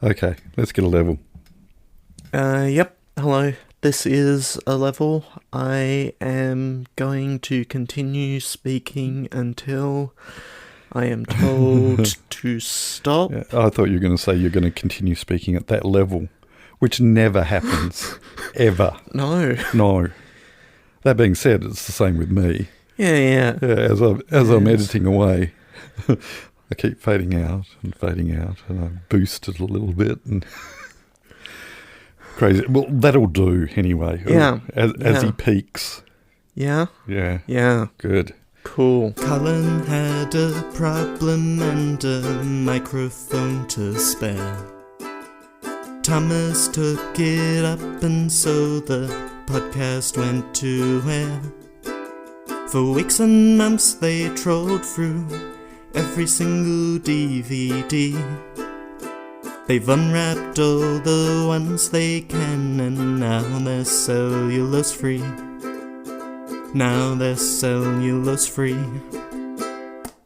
Okay, let's get a level. Yep. Hello. This is a level. I am going to continue speaking until I am told to stop. Yeah, I thought you were going to say you're going to continue speaking at that level, which never happens, ever. No. No. That being said, it's the same with me. Yeah. As I'm editing away, I keep fading out, and I boost it a little bit and crazy. Well, that'll do anyway. Yeah. As he peaks. Yeah? Yeah. Yeah. Good. Cool. Colin had a problem and a microphone to spare. Thomas took it up and so the podcast went to air. For weeks and months they trolled through every single DVD. They've unwrapped all the ones they can and now they're cellulose free. Now they're cellulose free.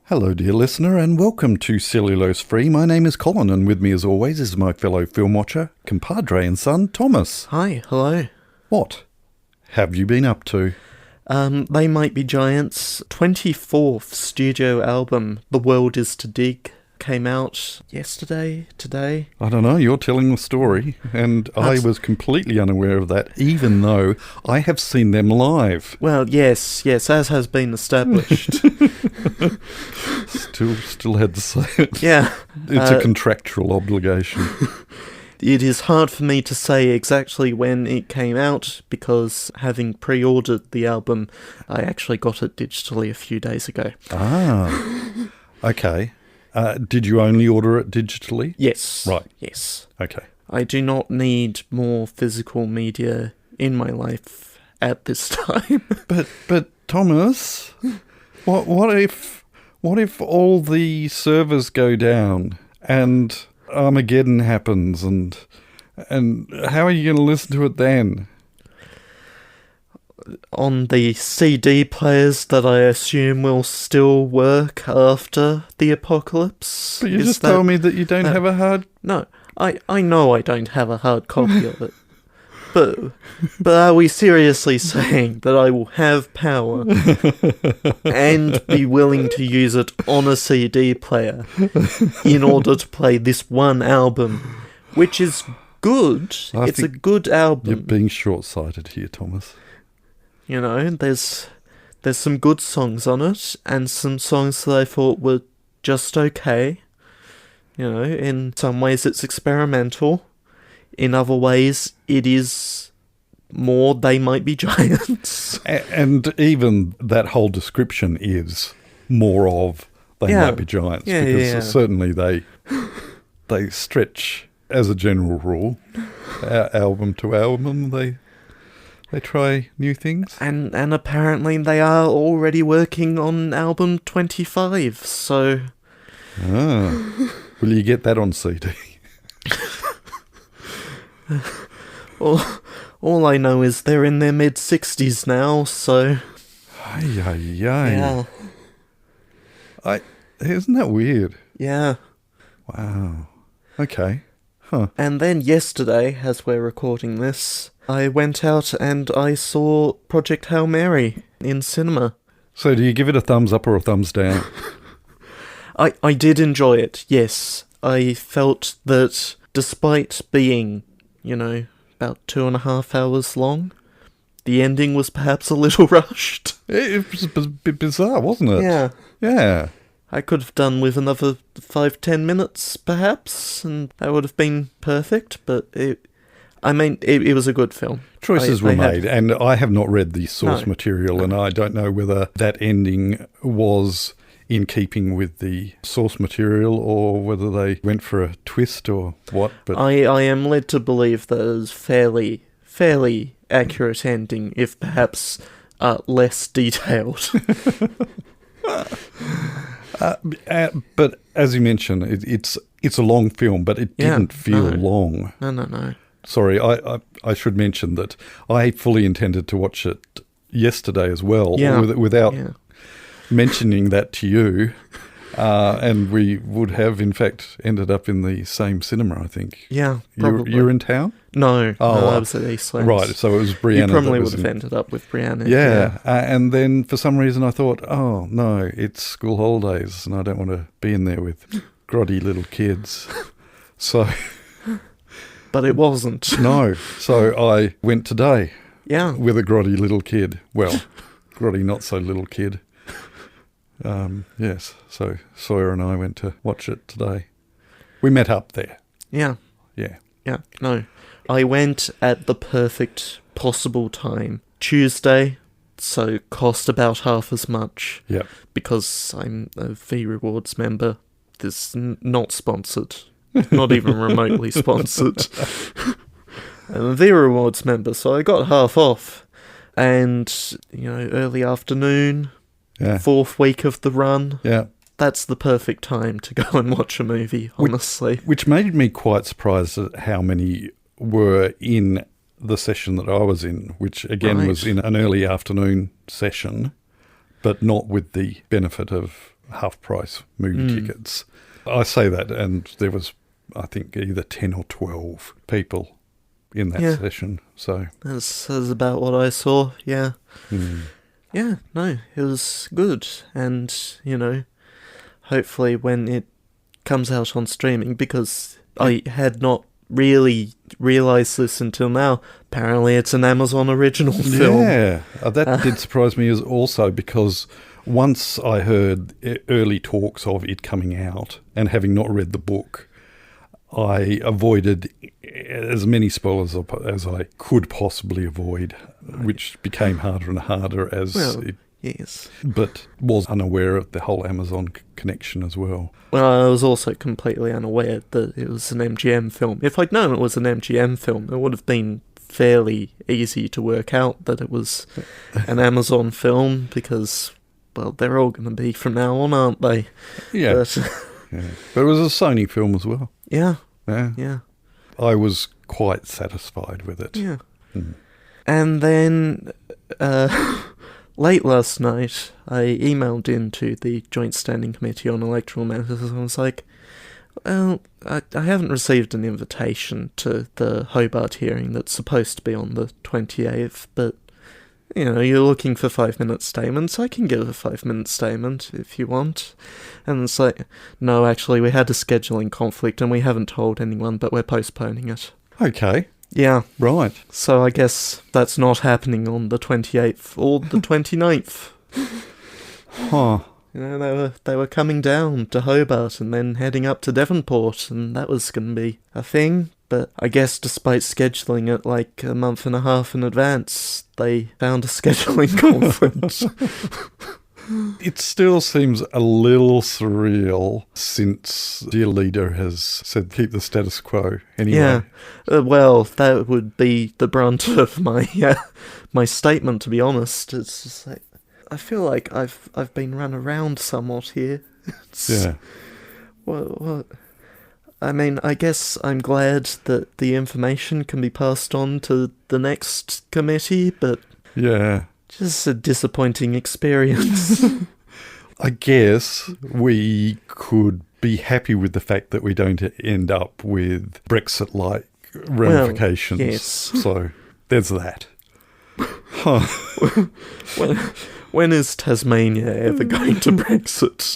Hello, dear listener, and welcome to Cellulose Free. My name is Colin, and with me as always is my fellow film watcher, compadre and son, Thomas. Hi. Hello. What have you been up to? They Might Be Giants' 24th studio album, The World Is to Dig, came out today. I don't know, you're telling the story, and I was completely unaware of that, even though I have seen them live. Well, yes, as has been established. Still had to say it. Yeah. It's a contractual obligation. It is hard for me to say exactly when it came out, because having pre-ordered the album, I actually got it digitally a few days ago. Ah, okay. Did you only order it digitally? Yes. Right. Yes. Okay. I do not need more physical media in my life at this time. But Thomas, what if all the servers go down and Armageddon happens and how are you going to listen to it then? On the CD players that I assume will still work after the apocalypse. But you just told me that you don't have a hard... No, I know I don't have a hard copy of it. But are we seriously saying that I will have power and be willing to use it on a CD player in order to play this one album, which is good? It's a good album. You're being short-sighted here, Thomas. You know, there's some good songs on it, and some songs that I thought were just okay. You know, in some ways it's experimental. In other ways, it is more They Might Be Giants. And even that whole description is more of They Might Be Giants. Because certainly they stretch, as a general rule, album to album. They try new things. And apparently they are already working on album 25, so... Ah. Will you get that on CD? All I know is they're in their mid-60s now, so... Yeah. Isn't that weird? Yeah. Wow. Okay. Huh. And then yesterday, as we're recording this, I went out and I saw Project Hail Mary in cinema. So do you give it a thumbs up or a thumbs down? I did enjoy it, yes. I felt that despite being, about 2.5 hours long, the ending was perhaps a little rushed. It was a bit bizarre, wasn't it? Yeah. I could have done with another 5-10 minutes, perhaps, and that would have been perfect, but it was a good film. Choices were made, and I have not read the source material, and I don't know whether that ending was in keeping with the source material or whether they went for a twist or what. But I am led to believe that it was fairly accurate ending, if perhaps less detailed. But as you mentioned, it's a long film, but it didn't feel long. No. Sorry, I should mention that I fully intended to watch it yesterday as well, without mentioning that to you. And we would have, in fact, ended up in the same cinema, I think. Yeah, probably. You're in town? No, I was at Eastlands. Right, so it was Brianna. You probably would have ended up with Brianna. Yeah, and then for some reason I thought, oh, no, it's school holidays and I don't want to be in there with grotty little kids. So... But it wasn't. No, so I went today. Yeah. With a grotty little kid. Well, grotty not so little kid. Yes, so Sawyer and I went to watch it today. We met up there. Yeah. Yeah. Yeah, no. I went at the perfect possible time. Tuesday, so cost about half as much. Yep. Because I'm a V Rewards member. This not sponsored. Not even remotely sponsored. I'm a V Rewards member, so I got half off. And, early afternoon, fourth week of the run. Yeah. That's the perfect time to go and watch a movie, honestly. Which made me quite surprised at how many were in the session that I was in, which again was in an early afternoon session, but not with the benefit of half-price movie tickets. I say that, and there was, I think, either 10 or 12 people in that session. So that's about what I saw, yeah. Yeah, no, it was good. And, hopefully when it comes out on streaming, because I had not really realised this until now, apparently it's an Amazon original film. Yeah, that did surprise me as also, because once I heard early talks of it coming out, and having not read the book, I avoided as many spoilers as I could possibly avoid, which became harder and harder as yes. But was unaware of the whole Amazon connection as well. Well, I was also completely unaware that it was an MGM film. If I'd known it was an MGM film, it would have been fairly easy to work out that it was an Amazon film, because, well, they're all going to be from now on, aren't they? Yeah. But it was a Sony film as well. Yeah. Yeah. I was quite satisfied with it. Yeah. And then, late last night, I emailed into the Joint Standing Committee on Electoral Matters, and I was like, well, I haven't received an invitation to the Hobart hearing that's supposed to be on the 28th, but, you're looking for 5-minute statements. I can give a 5-minute statement if you want. And it's like, no, actually, we had a scheduling conflict and we haven't told anyone, but we're postponing it. Okay. Yeah. Right. So I guess that's not happening on the 28th or the 29th. Huh. They were coming down to Hobart and then heading up to Devonport, and that was going to be a thing. But I guess despite scheduling it like a month and a half in advance, they found a scheduling conflict. It still seems a little surreal since dear leader has said keep the status quo anyway. Yeah, well, that would be the brunt of my my statement, to be honest. It's just like, I feel like I've been run around somewhat here. Yeah. What? I mean, I guess I'm glad that the information can be passed on to the next committee, but... Yeah. Just a disappointing experience. I guess we could be happy with the fact that we don't end up with Brexit-like ramifications. Well, yes. So there's that. Huh. When is Tasmania ever going to Brexit?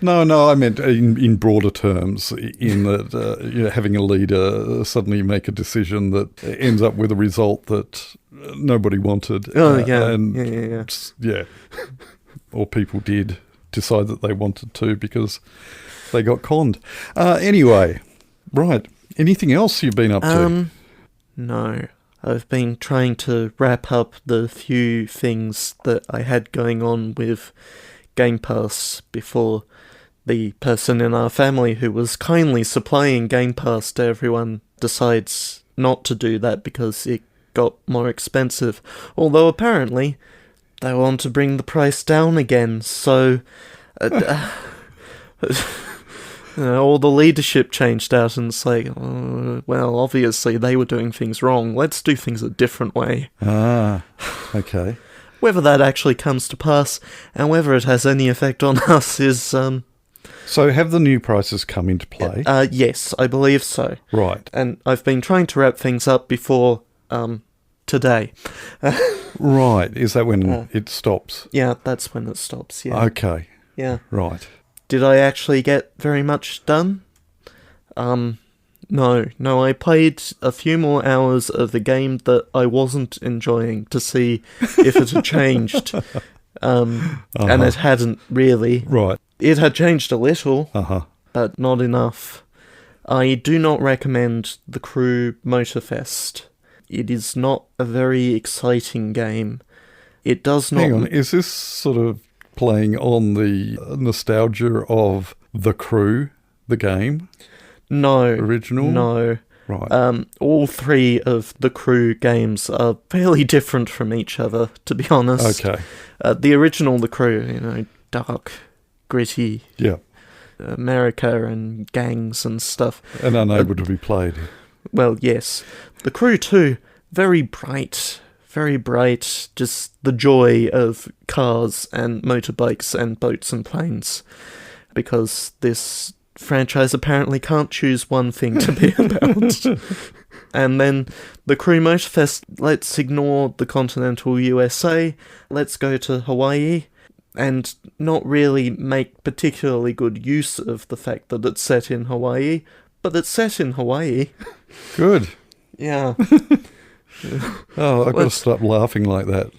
No, I meant in broader terms, in that having a leader suddenly make a decision that ends up with a result that nobody wanted. Yeah. Or people did decide that they wanted to because they got conned. Anyway, right. Anything else you've been up to? No. I've been trying to wrap up the few things that I had going on with Game Pass before the person in our family who was kindly supplying Game Pass to everyone decides not to do that because it got more expensive. Although apparently they want to bring the price down again, so all the leadership changed out, and it's like, well, obviously they were doing things wrong. Let's do things a different way. Ah, okay. Whether that actually comes to pass and whether it has any effect on us is... So have the new prices come into play? Yes, I believe so. Right. And I've been trying to wrap things up before today. Right. Is that when it stops? Yeah, that's when it stops, yeah. Okay. Yeah. Right. Did I actually get very much done? No, I played a few more hours of the game that I wasn't enjoying to see if it had changed. And it hadn't really. Right. It had changed a little, but not enough. I do not recommend the Crew Motorfest. It is not a very exciting game. It does not... Hang on, is this sort of playing on the nostalgia of The Crew, the game? No. Original? No. Right. All three of the Crew games are fairly different from each other, to be honest. Okay. The original The Crew, dark, gritty. Yeah. America and gangs and stuff. And unable to be played. Well, yes. The Crew 2, very bright, just the joy of cars and motorbikes and boats and planes. Because this franchise apparently can't choose one thing to be about. And then the Crew Motorfest, let's ignore the continental USA, let's go to Hawaii, and not really make particularly good use of the fact that it's set in Hawaii, but it's set in Hawaii. Good. Yeah. Oh, I've got to stop laughing like that.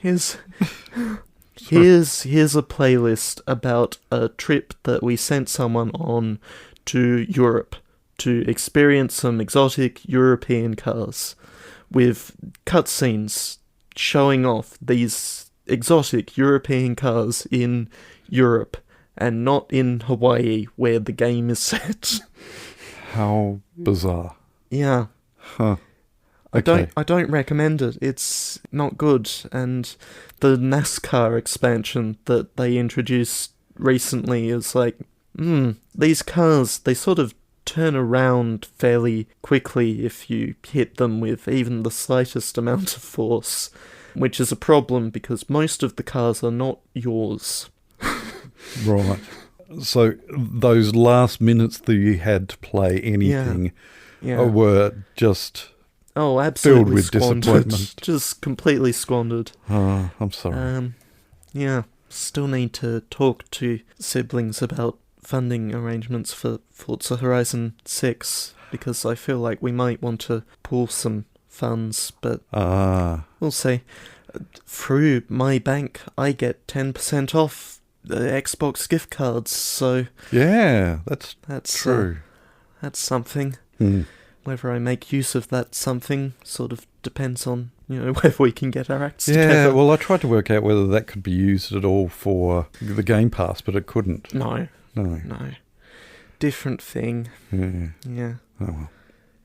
Here's a playlist about a trip that we sent someone on to Europe to experience some exotic European cars with cutscenes showing off these exotic European cars in Europe and not in Hawaii where the game is set. How bizarre. Yeah. Huh. Okay. I don't recommend it. It's not good. And the NASCAR expansion that they introduced recently is like, these cars, they sort of turn around fairly quickly if you hit them with even the slightest amount of force, which is a problem because most of the cars are not yours. Right. So those last minutes that you had to play anything were just absolutely filled with disappointment. Just completely squandered. Oh, I'm sorry. Still need to talk to siblings about funding arrangements for Forza Horizon 6 because I feel like we might want to pool some funds, but we'll see. Through my bank, I get 10% off the Xbox gift cards, so... Yeah, that's true. That's something. Whether I make use of that something sort of depends on, whether we can get our acts together. Yeah, well, I tried to work out whether that could be used at all for the Game Pass, but it couldn't. No. Different thing. Yeah. Oh, well.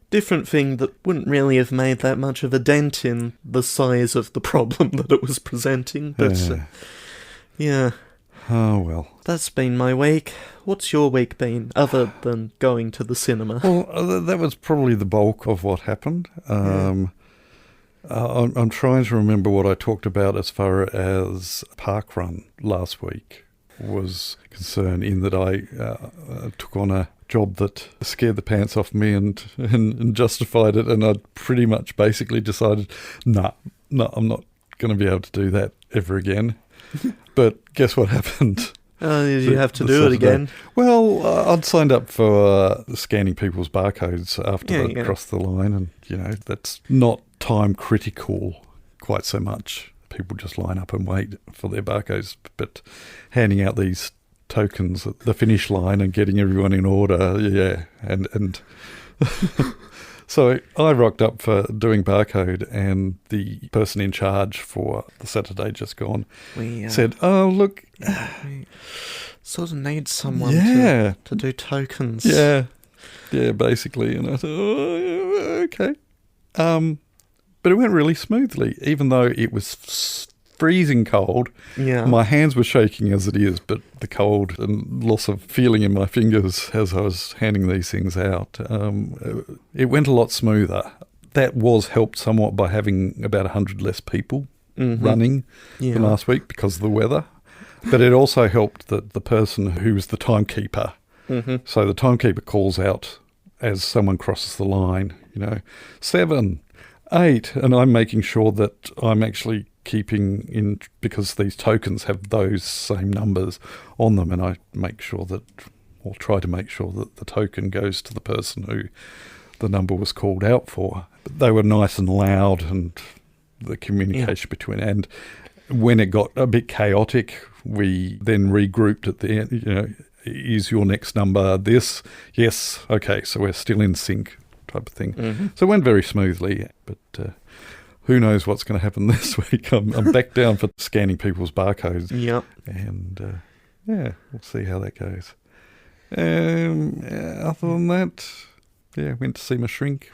Different thing that wouldn't really have made that much of a dent in the size of the problem that it was presenting, but yeah. Oh, well. That's been my week. What's your week been, other than going to the cinema? Well, that was probably the bulk of what happened. I'm trying to remember what I talked about as far as Parkrun last week was concerned, in that I took on a job that scared the pants off me and justified it, and I'd pretty much basically decided, no, I'm not going to be able to do that ever again. But guess what happened? Did you have to do it again? Well, I'd signed up for scanning people's barcodes after they crossed the line, and, that's not time critical quite so much. People just line up and wait for their barcodes, but handing out these tokens at the finish line and getting everyone in order, and so I rocked up for doing barcode, and the person in charge for the Saturday just gone said, "Oh, look, we sort of need someone to do tokens." Yeah, basically. And I thought, okay. But it went really smoothly, even though it was freezing cold. Yeah. My hands were shaking as it is, but the cold and loss of feeling in my fingers as I was handing these things out, it went a lot smoother. That was helped somewhat by having about 100 less people running the last week because of the weather. But it also helped that the person who was the timekeeper, so the timekeeper calls out as someone crosses the line, 7, 8, and I'm making sure that I'm actually keeping in, because these tokens have those same numbers on them, and I make sure that, or try to make sure that the token goes to the person who the number was called out for. But they were nice and loud, and the communication between, and when it got a bit chaotic, we then regrouped at the end, is your next number this? Yes, okay, so we're still in sync type of thing. So it went very smoothly, but who knows what's going to happen this week. I'm back down for scanning people's barcodes. Yep. And we'll see how that goes. Other than that, went to see my shrink.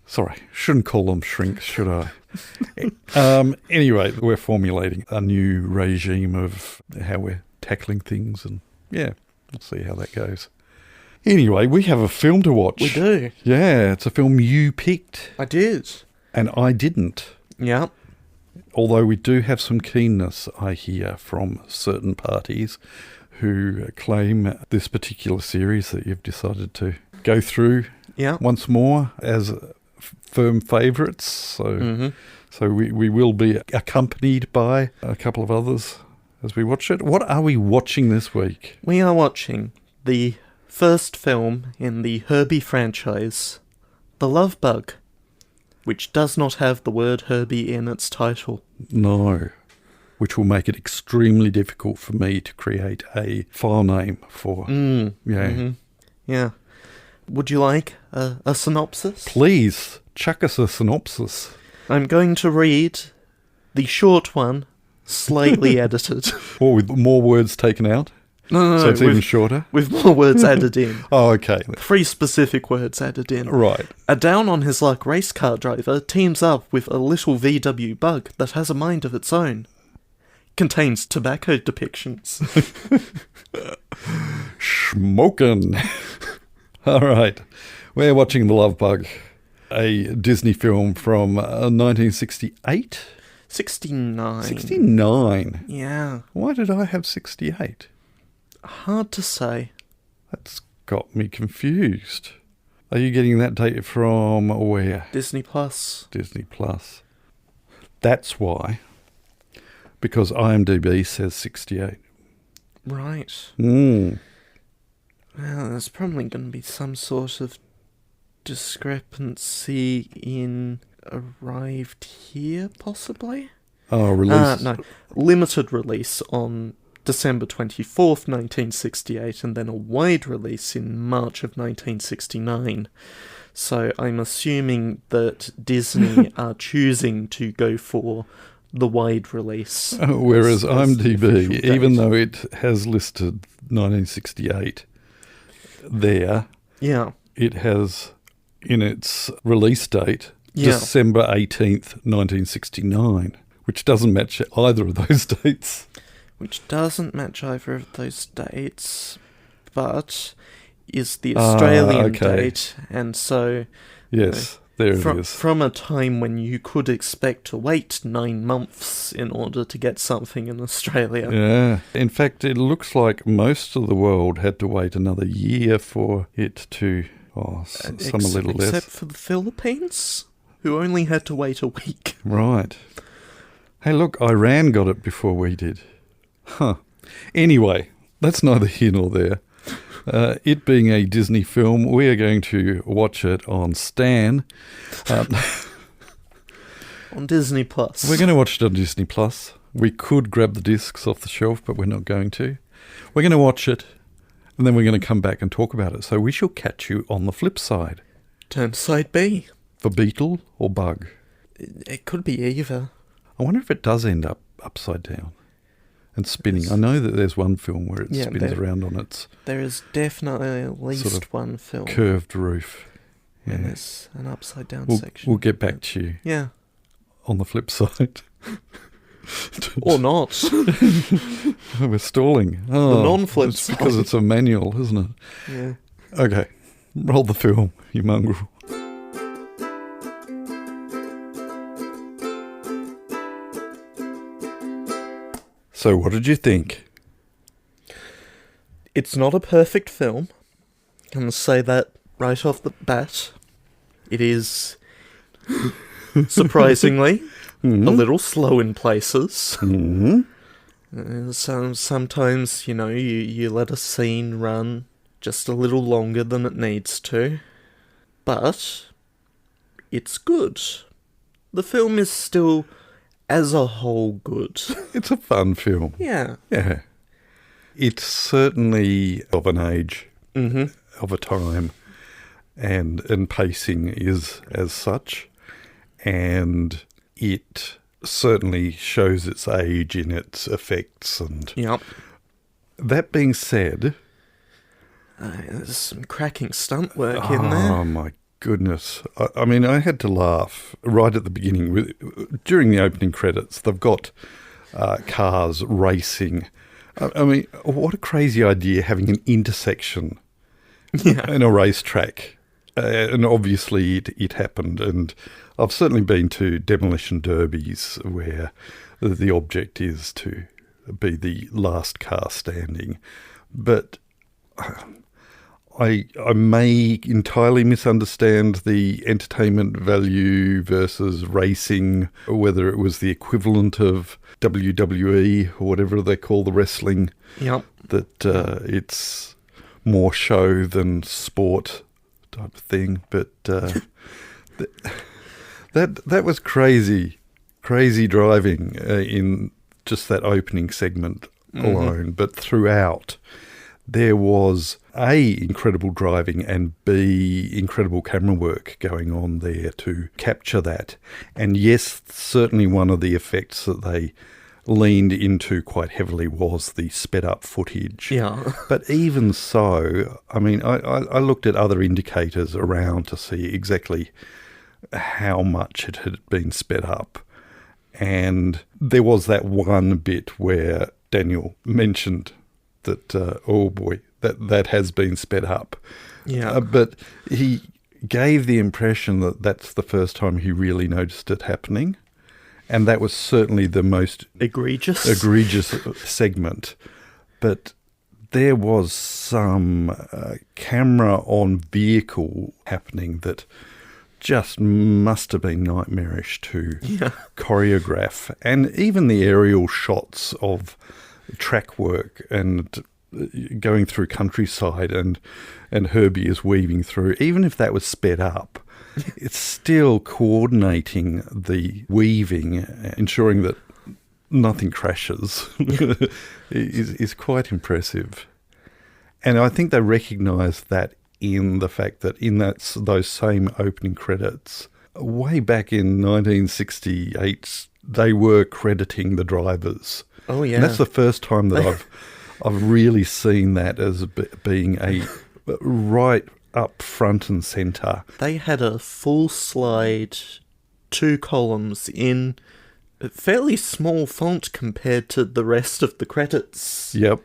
Sorry, shouldn't call them shrinks, should I? Anyway, we're formulating a new regime of how we're tackling things, and we'll see how that goes. Anyway, we have a film to watch. We do. Yeah, it's a film you picked. I did. And I didn't. Yeah. Although we do have some keenness, I hear, from certain parties who claim this particular series that you've decided to go through once more as firm favourites. So we will be accompanied by a couple of others as we watch it. What are we watching this week? We are watching the first film in the Herbie franchise, The Love Bug, which does not have the word Herbie in its title. No, which will make it extremely difficult for me to create a file name for. Yeah. Would you like a synopsis? Please, chuck us a synopsis. I'm going to read the short one, slightly edited. Or with more words taken out? No, so it's even shorter? With more words added in. Oh, okay. 3 specific words added in. Right. A down-on-his-luck race car driver teams up with a little VW bug that has a mind of its own. Contains tobacco depictions. Smokin'. All right. We're watching The Love Bug, a Disney film from 1968? 69. 69? Yeah. Why did I have 68? Hard to say. That's got me confused. Are you getting that data from where? Disney Plus. Disney Plus. That's why. Because IMDb says 68. Right. Well, there's probably going to be some sort of discrepancy in arrived here, possibly? Oh, release. No. Limited release on December 24th, 1968, and then a wide release in March of 1969. So I'm assuming that Disney are choosing to go for the wide release. Whereas IMDb, even though it has listed 1968 there, it has in its release date December 18th, 1969, which doesn't match either of those dates. Which doesn't match either of those dates, but is the Australian date, and so... Yes, there it is. From a time when you could expect to wait 9 months in order to get something in Australia. Yeah. In fact, it looks like most of the world had to wait another year for it to... some a little less. Except for the Philippines, who only had to wait a week. Right. Hey, look, Iran got it before we did. Huh. Anyway, that's neither here nor there. It being a Disney film, we are going to watch it on Stan. On Disney Plus. We're going to watch it on Disney Plus. We could grab the discs off the shelf, but we're not going to. We're going to watch it, and then we're going to come back and talk about it. So we shall catch you on the flip side. Turn to side B. For beetle or bug? It could be either. I wonder if it does end up upside down and spinning. I know that there's one film where it spins around on its... There is definitely at least sort of one film. Curved roof. Yeah. And there's an upside down section. We'll get back to you. Yeah. On the flip side. Or not. We're stalling. The non-flip it's side. Because it's a manual, isn't it? Yeah. Okay. Roll the film, you mongrel. So what did you think? It's not a perfect film. I'm going to say that right off the bat. It is, surprisingly, a little slow in places. Sometimes, you let a scene run just a little longer than it needs to. But it's good. The film is still, as a whole, good. It's a fun film. Yeah. Yeah. It's certainly of an age, of a time, and pacing is as such. And it certainly shows its age in its effects. And Yep. that being said... there's some cracking stunt work in there. Oh, my goodness. I mean, I had to laugh right at the beginning. During the opening credits, they've got cars racing. I mean, what a crazy idea having an intersection in a racetrack. And obviously it happened. And I've certainly been to demolition derbies where the object is to be the last car standing. But I may entirely misunderstand the entertainment value versus racing, whether it was the equivalent of WWE or whatever they call the wrestling. Yep. That it's more show than sport type of thing. But that was crazy driving in just that opening segment alone. But throughout, there was A, incredible driving, and B, incredible camera work going on there to capture that. And yes, certainly one of the effects that they leaned into quite heavily was the sped up footage. Yeah. But even so, I mean, I looked at other indicators around to see exactly how much it had been sped up. And there was that one bit where Daniel mentioned that, oh boy, that has been sped up. Yeah. But he gave the impression that that's the first time he really noticed it happening. And that was certainly the most egregious segment. But there was some camera on vehicle happening that just must have been nightmarish to choreograph. And even the aerial shots of track work and going through countryside and Herbie is weaving through, even if that was sped up, it's still coordinating the weaving, ensuring that nothing crashes, is quite impressive. And I think they recognised that in the fact that in those same opening credits, way back in 1968, they were crediting the drivers. Oh, yeah. And that's the first time that I've really seen that as being a right up front and centre. They had a full slide, 2 columns in a fairly small font compared to the rest of the credits. Yep.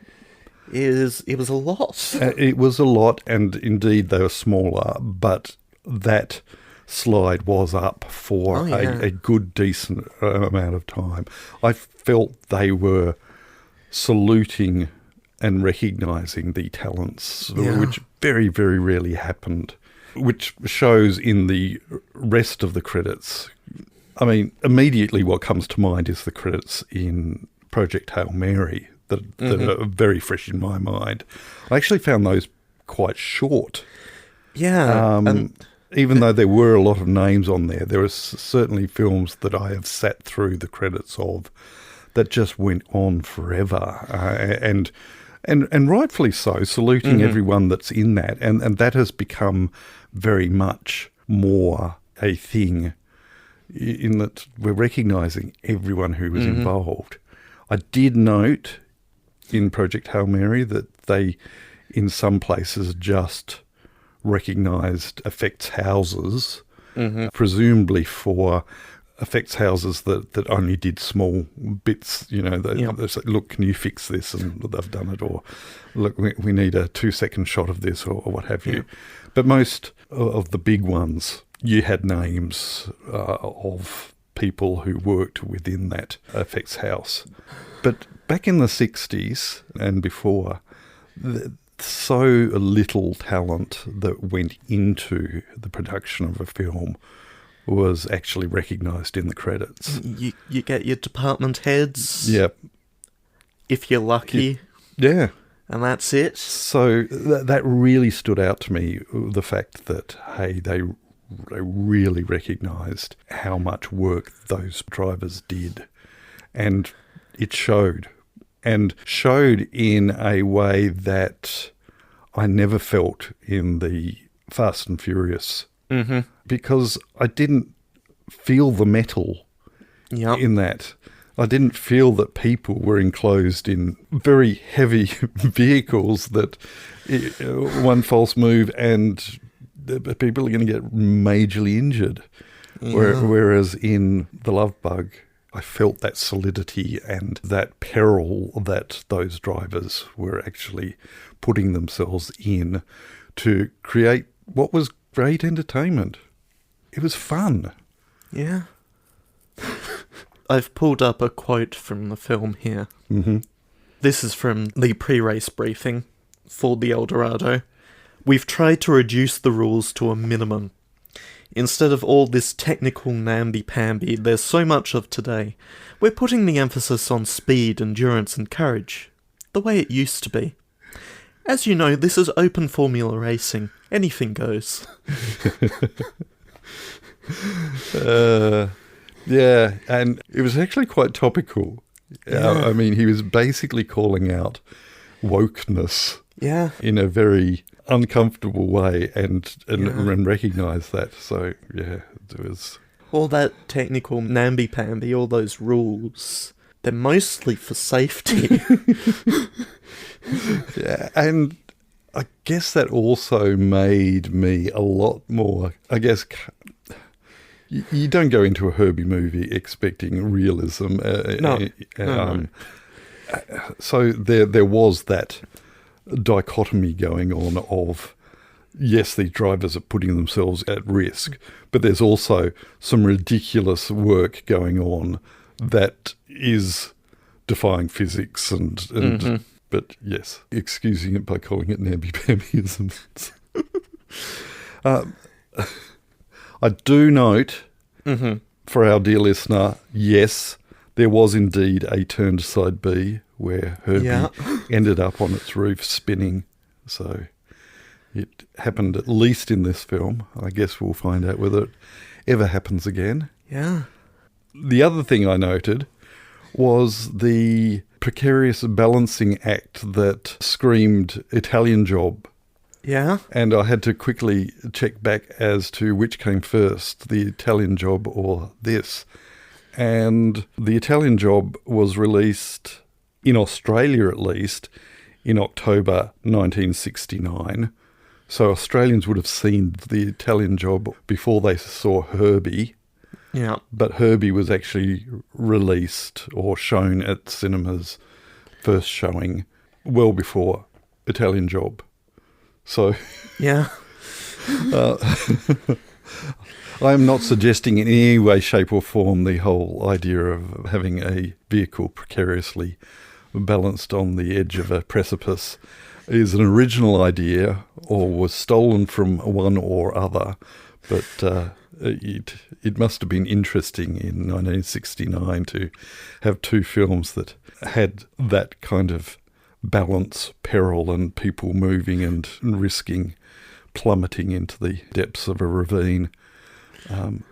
It was a lot. It was a lot, and indeed they were smaller, but that slide was up for a good, decent amount of time. I felt they were saluting and recognising the talents, which very, very rarely happened, which shows in the rest of the credits. I mean, immediately what comes to mind is the credits in Project Hail Mary that are very fresh in my mind. I actually found those quite short. Yeah. Even though there were a lot of names on there, there are certainly films that I have sat through the credits of that just went on forever. And rightfully so, saluting everyone that's in that. And that has become very much more a thing in that we're recognising everyone who was involved. I did note in Project Hail Mary that they, in some places, just recognised effects houses, presumably for effects houses that only did small bits, they said, look, can you fix this? And they've done it. Or, look, we need a 2-second shot of this or what have you. But most of the big ones, you had names of people who worked within that effects house. But back in the 60s and before, so little talent that went into the production of a film was actually recognised in the credits. You get your department heads. Yep. If you're lucky. Yeah. And that's it. So that really stood out to me, the fact that, hey, they really recognised how much work those drivers did. And it showed. And showed in a way that I never felt in the Fast and Furious. Mm-hmm. Because I didn't feel the metal in that. I didn't feel that people were enclosed in very heavy vehicles that one false move and people are going to get majorly injured. Yeah. Whereas in The Love Bug, I felt that solidity and that peril that those drivers were actually putting themselves in to create what was great entertainment. It was fun. Yeah. I've pulled up a quote from the film here. Mm-hmm. This is from the pre-race briefing for the Eldorado. We've tried to reduce the rules to a minimum. Instead of all this technical namby-pamby there's so much of today, we're putting the emphasis on speed, endurance and courage, the way it used to be. As you know, this is open formula racing. Anything goes. Yeah, and it was actually quite topical. Yeah. I mean, he was basically calling out wokeness in a very uncomfortable way and recognised that. So, yeah, it was... All that technical namby-pamby, all those rules, they're mostly for safety. Yeah, and I guess that also made me a lot more, I guess... You don't go into a Herbie movie expecting realism. No. So there was that dichotomy going on of, yes, these drivers are putting themselves at risk, but there's also some ridiculous work going on that is defying physics and mm-hmm. But yes, excusing it by calling it namby-pambyism. I do note, for our dear listener, yes, there was indeed a turned side B where Herbie ended up on its roof spinning. So it happened at least in this film. I guess we'll find out whether it ever happens again. Yeah. The other thing I noted was the precarious balancing act that screamed Italian Job. Yeah. And I had to quickly check back as to which came first, the Italian Job or this. And the Italian Job was released, in Australia at least, in October 1969. So Australians would have seen the Italian Job before they saw Herbie. Yeah. But Herbie was actually released or shown at cinemas, first showing, well before Italian Job. So, yeah, I am not suggesting in any way, shape or form the whole idea of having a vehicle precariously balanced on the edge of a precipice is an original idea or was stolen from one or other, but it must have been interesting in 1969 to have two films that had that kind of balance, peril and people moving and risking plummeting into the depths of a ravine.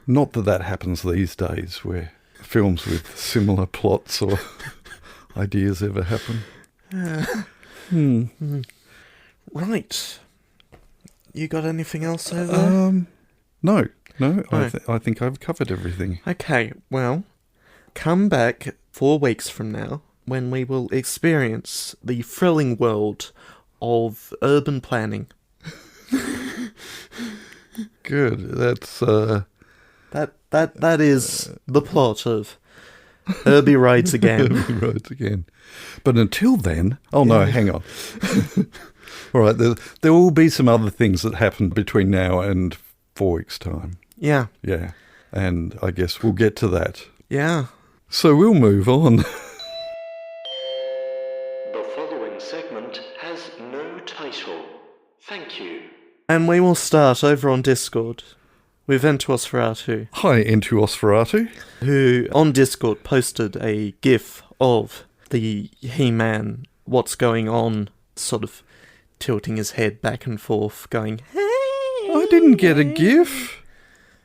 Not that happens these days where films with similar plots or ideas ever happen. Right. You got anything else over there? No. I think I've covered everything. Okay, well, come back 4 weeks from now when we will experience the thrilling world of urban planning. Good. That's that is the plot of Herbie Rides Again. Herbie Rides Again. But until then, hang on. All right, there will be some other things that happen between now and 4 weeks' time. Yeah. Yeah. And I guess we'll get to that. Yeah. So we'll move on. The following segment has no title. Thank you. And we will start over on Discord with Entuosferatu, Hi, Entuosferatu. who on Discord posted a GIF of the He-Man what's going on, sort of tilting his head back and forth, going, hey! I didn't get a GIF.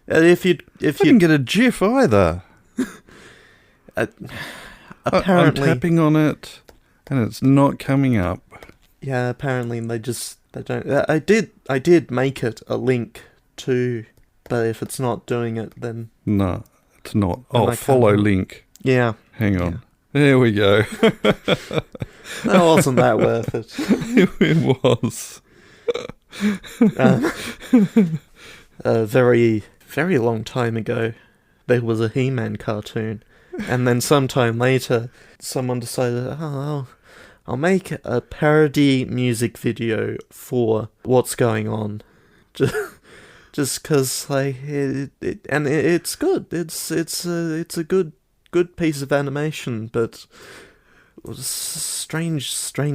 I didn't get a GIF either. Apparently, I'm tapping on it, and it's not coming up. Yeah, apparently they don't. I did make it a link to, but if it's not doing it, then No, it's not. Then I Follow can't. link. Yeah, Hang on. There we go. that wasn't that worth it. It was. A very, very long time ago, there was a He-Man cartoon, and then sometime later, someone decided, I'll make a parody music video for what's going on, just because it's good. It's a good piece of animation, but it was a strange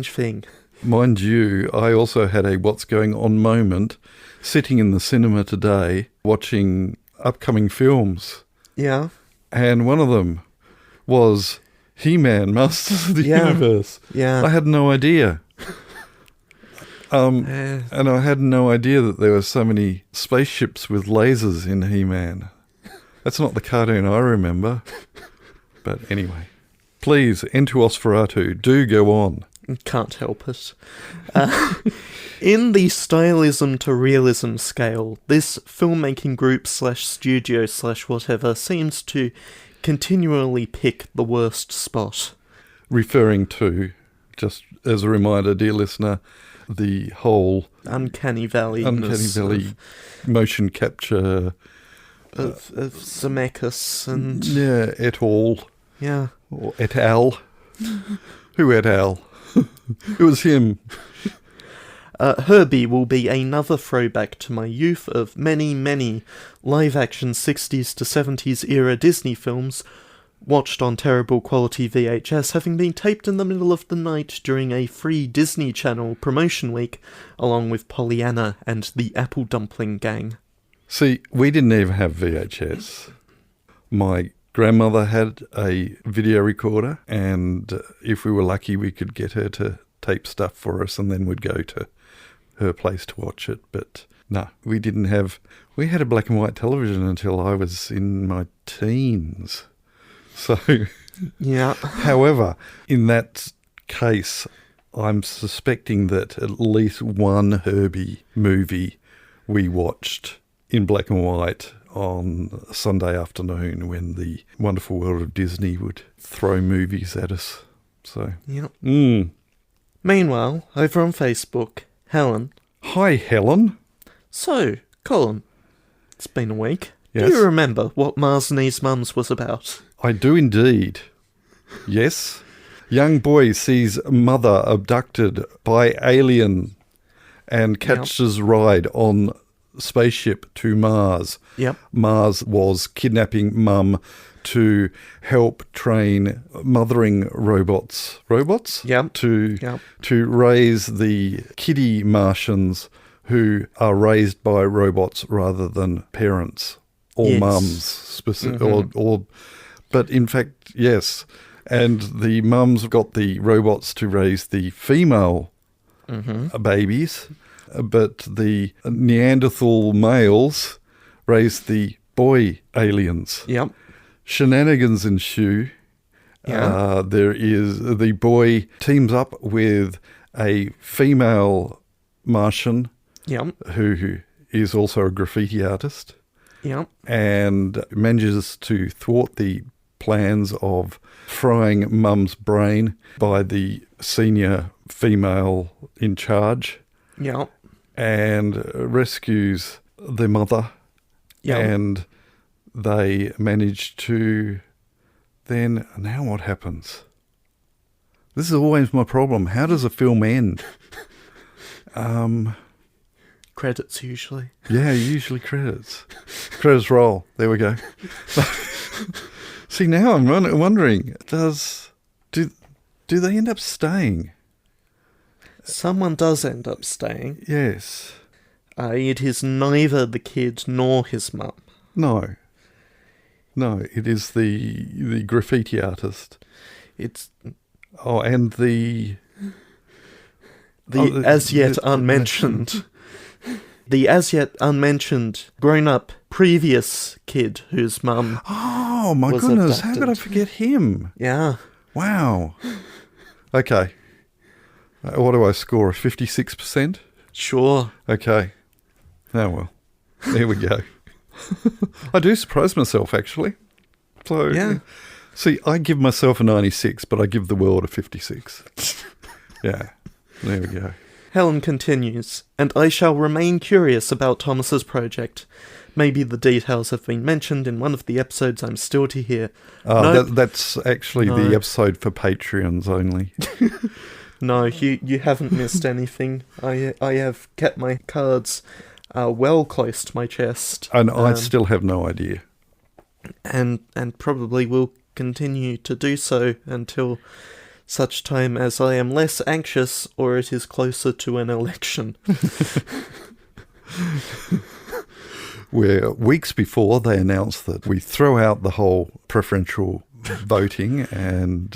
thing. Mind you, I also had a what's going on moment sitting in the cinema today watching upcoming films. Yeah. And one of them was He-Man, Masters of the Universe. Yeah. I had no idea. And I had no idea that there were so many spaceships with lasers in He-Man. That's not the cartoon I remember. But anyway, please, Entuosferatu, do go on. Can't help it. In the stylism to realism scale, this filmmaking group / studio / whatever seems to continually pick the worst spot. Referring to, just as a reminder, dear listener, the whole Uncanny Valley motion capture of Zemeckis and et al. Yeah. Or et al. Who et al? It was him. Herbie will be another throwback to my youth of many live-action 60s to 70s era Disney films watched on terrible quality VHS, having been taped in the middle of the night during a free Disney Channel promotion week, along with Pollyanna and the Apple Dumpling Gang. See, we didn't even have VHS. My grandmother had a video recorder, and if we were lucky, we could get her to tape stuff for us, and then we'd go to her place to watch it. But no, we didn't have... We had a black and white television until I was in my teens. So, yeah. However, in that case, I'm suspecting that at least one Herbie movie we watched in black and white on Sunday afternoon when the wonderful world of Disney would throw movies at us. So, yep. Meanwhile, over on Facebook, Helen. Hi, Helen. So, Colin, it's been a week. Yes. Do you remember what Mars Needs Mums was about? I do indeed. Yes. Young boy sees mother abducted by alien and catches ride on spaceship to Mars. Yep. Mars was kidnapping mum to help train mothering robots. Robots? Yep. To raise the kiddie Martians who are raised by robots rather than parents or mums, but in fact, yes. And the mums got the robots to raise the female babies, but the Neanderthal males raised the boy aliens. Yep. Shenanigans ensue. Yeah. The boy teams up with a female Martian who is also a graffiti artist. Yep. And manages to thwart the plans of frying mum's brain by the senior female in charge. Yep. And rescues the mother. Yep. And they manage to then... Now what happens? This is always my problem. How does a film end? Credits usually. Yeah, usually credits. Credits roll. There we go. See, now I'm wondering, do they end up staying? Someone does end up staying. Yes. It is neither the kid nor his mum. No, it is the graffiti artist. It's... Oh, and the as yet unmentioned... The as yet unmentioned grown-up previous kid whose mum... Oh, my goodness, how could I forget him? Yeah. Wow. Okay. What do I score, a 56%? Sure. Okay. Oh, well. There we go. I do surprise myself, actually. So, yeah. See, I give myself a 96, but I give the world a 56. Yeah. There we go. Helen continues, and I shall remain curious about Thomas's project. Maybe the details have been mentioned in one of the episodes I'm still to hear. Nope. That's actually the episode for Patreons only. No, you haven't missed anything. I have kept my cards well close to my chest. And I still have no idea. And probably will continue to do so until such time as I am less anxious or it is closer to an election. Where weeks before they announced that we throw out the whole preferential voting and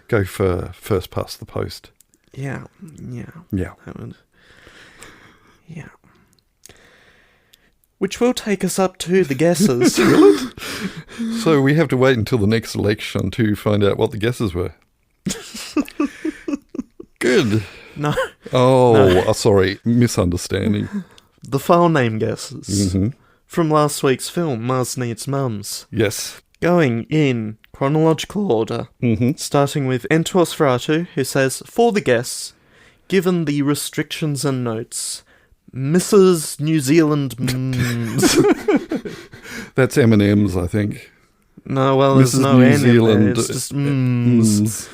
go for first past the post. Yeah. Yeah. Yeah. Which will take us up to the guesses. So we have to wait until the next election to find out what the guesses were. Good. No. Oh, no. Sorry. Misunderstanding. The file name guesses. Mm-hmm. From last week's film, Mars Needs Mums. Yes. Going in chronological order. Mm-hmm. Starting with Entosferatu, who says, for the guess, given the restrictions and notes, Mrs. New Zealand Mums. That's M&M's, I think. No, well, there's Mrs. no New N Zealand, in there. It's just Mums.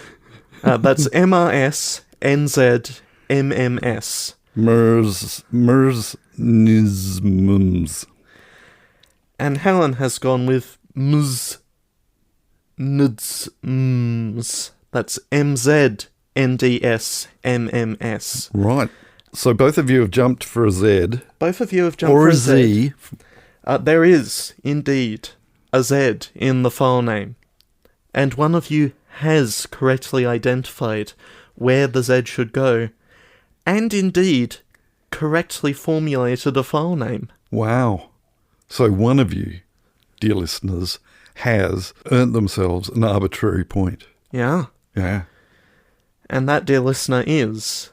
That's MRSNZMMS. Mers Nizmums. And Helen has gone with Ms. Nds. That's MZNDSMMS. Right. So both of you have jumped for a Z. Both of you have jumped for a Z. Or a Z. There is, indeed, a Z in the file name. And one of you has correctly identified where the Z should go. And indeed, correctly formulated a file name. Wow. So one of you, dear listeners, has earned themselves an arbitrary point. Yeah. Yeah. And that, dear listener, is...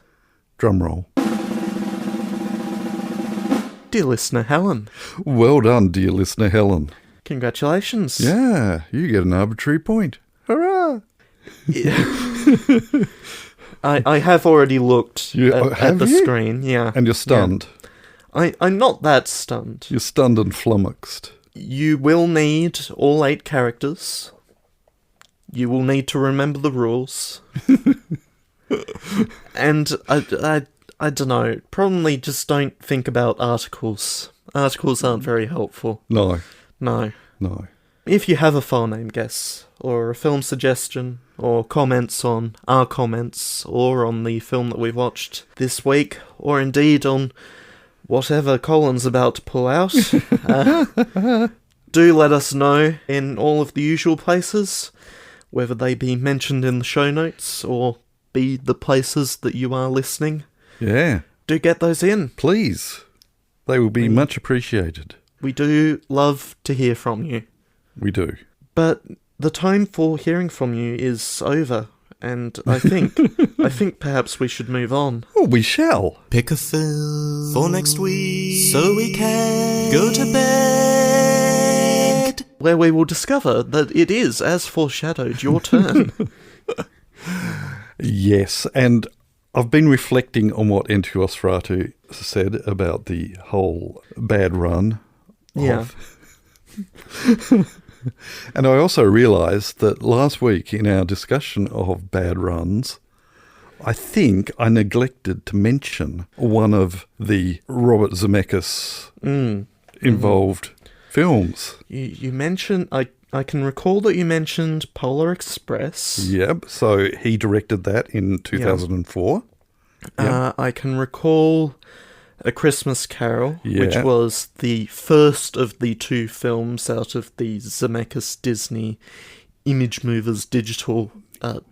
Drum roll. Dear listener, Helen. Well done, dear listener, Helen. Congratulations. Yeah, you get an arbitrary point. Hurrah! I have already looked at the you? Screen, yeah. And you're stunned. Yeah. I'm not that stunned. You're stunned and flummoxed. You will need all 8 characters. You will need to remember the rules. And I don't know, probably just don't think about articles. Articles aren't very helpful. No. If you have a file name guess, or a film suggestion, or comments on our comments, or on the film that we've watched this week, or indeed on whatever Colin's about to pull out, do let us know in all of the usual places, whether they be mentioned in the show notes, or be the places that you are listening. Yeah. Do get those in. Please. They will be much appreciated. We do love to hear from you. We do. But the time for hearing from you is over, and I think perhaps we should move on. Oh, we shall. Pick a film for next week so we can go to bed. Where we will discover that it is, as foreshadowed, your turn. Yes, and I've been reflecting on what Entosferatu said about the whole bad run. Yeah. And I also realised that last week in our discussion of bad runs, I think I neglected to mention one of the Robert Zemeckis involved films. You mentioned... I can recall that you mentioned Polar Express. Yep, so he directed that in 2004. Yep. I can recall A Christmas Carol, Yeah. which was the first of the two films out of the Zemeckis Disney Image Movers digital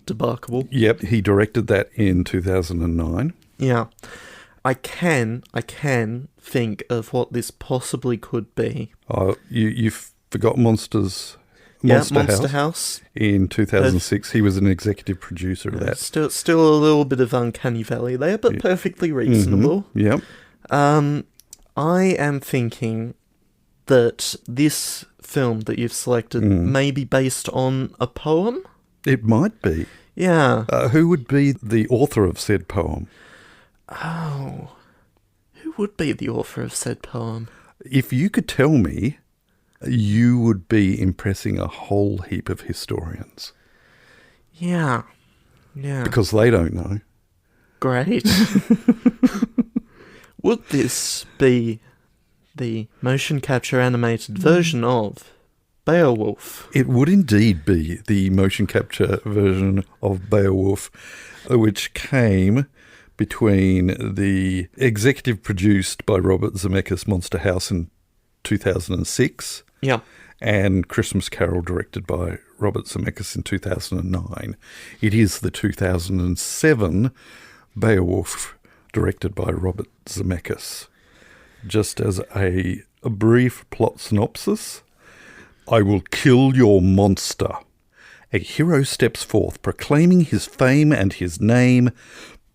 debacle. Yep, he directed that in 2009. Yeah. I can think of what this possibly could be. You forgot Monster House. In 2006, he was an executive producer of that. Still a little bit of Uncanny Valley there, but perfectly reasonable. Mm-hmm. Yep. I am thinking that this film that you've selected may be based on a poem. It might be. Yeah. Who would be the author of said poem? Oh. Who would be the author of said poem? If you could tell me, you would be impressing a whole heap of historians. Yeah. Yeah. Because they don't know. Great. Would this be the motion capture animated version of Beowulf? It would indeed be the motion capture version of Beowulf, which came between the executive produced by Robert Zemeckis Monster House in 2006 and Christmas Carol directed by Robert Zemeckis in 2009. It is the 2007 Beowulf directed by Robert Zemeckis. Just as a brief plot synopsis, I will kill your monster. A hero steps forth proclaiming his fame and his name,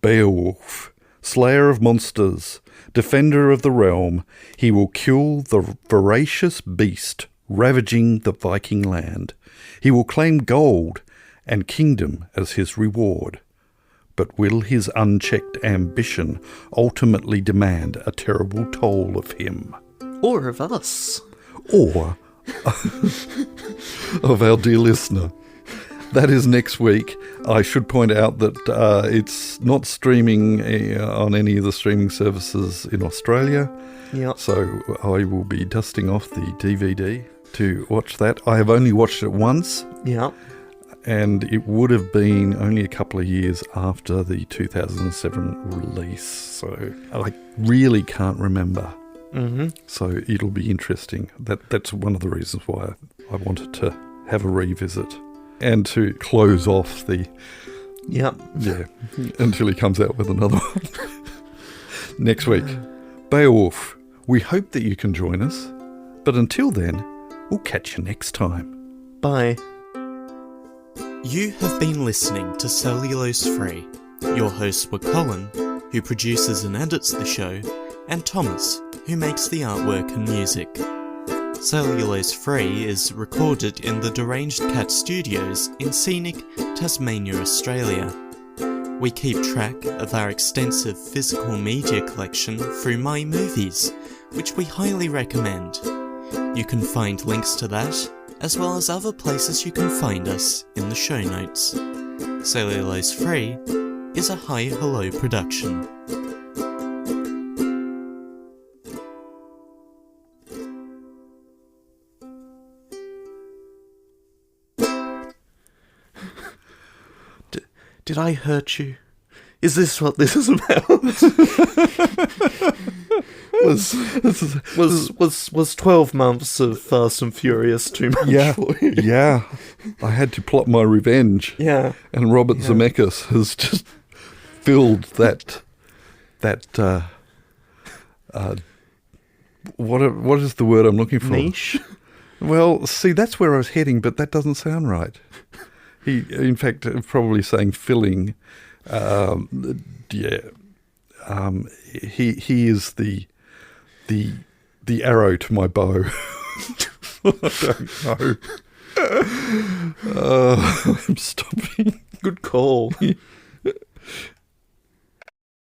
Beowulf, slayer of monsters, defender of the realm. He will kill the voracious beast ravaging the Viking land. He will claim gold and kingdom as his reward. But will his unchecked ambition ultimately demand a terrible toll of him? Or of us. Or of our dear listener. That is next week. I should point out that it's not streaming on any of the streaming services in Australia. Yep. So I will be dusting off the DVD to watch that. I have only watched it once. Yep. And it would have been only a couple of years after the 2007 release. So I really can't remember. Mm-hmm. So it'll be interesting. That's one of the reasons why I wanted to have a revisit. And to close off the... Yep. Yeah, until he comes out with another one. Next week, Beowulf. We hope that you can join us. But until then, we'll catch you next time. Bye. You have been listening to Cellulose Free. Your hosts were Colin, who produces and edits the show, and Thomas, who makes the artwork and music. Cellulose Free is recorded in the Deranged Cat Studios in scenic Tasmania, Australia. We keep track of our extensive physical media collection through My Movies, which we highly recommend. You can find links to that, as well as other places you can find us in the show notes. Cellulose Free is a Hi Hello production. Did I hurt you? Is this what this is about? was 12 months of Fast and Furious too much for you? Yeah. I had to plot my revenge. Yeah. And Robert Zemeckis has just filled that what is the word I'm looking for? Niche? Well, see, that's where I was heading, but that doesn't sound right. He, in fact, probably saying filling. He is the arrow to my bow. I don't know. I'm stopping. Good call.